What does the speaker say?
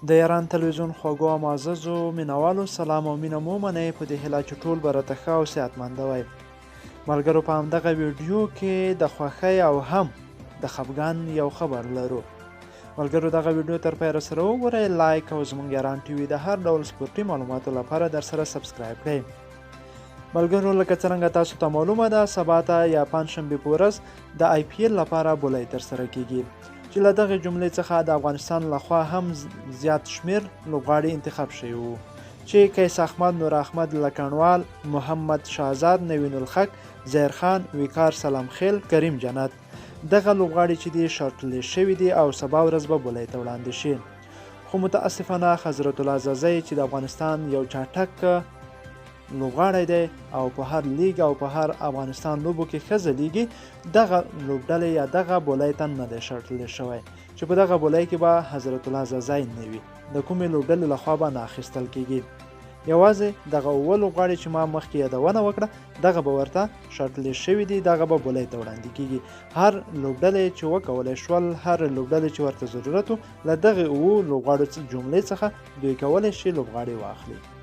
د ایران تلویزیون خوږو او معززو مینوالو سلام او مینه مو منئ په دې هیله چې ټول به راته ښه او صحتمنده وئ. ملګرو په همدغه ویډیو کې د خوښۍ او هم د خفګان یو خبر لرو. ملګرو دغه ویډیو تر پایه راسره وګورئ، لایک او زموږ ایران ټي وي د هر ډول سپورټي معلوماتو لپاره درسره سبسکرایب کړئ. ملګرو لکه څرنګه تاسو ته معلومه ده سبا ته یا پنجشنبې په ورځ د آی پی ایل لپاره بولۍ ترسره کیږي چې له دغې جملې څخه د افغانستان لخوا هم زیات شمیر لوبغاړي انتخاب شوي وو چې کیس احمد، نور احمد لکنوال، محمد شهزاد، نوین الحق، زهیر خان، ویکار سلام خیل، کریم جنت دغه لوبغاړي چې دي شارټ لیست شوي دي او سبا ورځ به بولۍ ته وړاندې شي. خو متاسفانه حضرت الله عزازی چې د افغانستان یو چټک لوبغاړی دی او په هر لیگ او په هر افغانستان لوبو کې ښه ځلیږي، دغه لوبډلې یا دغه بولۍ ته نه دی شارټ لیست شوی چې په دغه بولۍ کې به حضرت الله عزازی نه وي، د کومې لوبډلې لخوا به نه اخیستل کیږي. یوازې دغه اووه لوبغاړي چې ما مخکې یادونه وکړه دغه به ورته شارټ لیست شوي دي، دغه به بولۍ ته وړاندې کیږي. هر لوبډلې چې وکولی شول، هر لوبډلې چې ورته ضرورت و، له دغې اووه لوبغاړو جملې څخه دوی کولی شي لوبغاړي واخلي.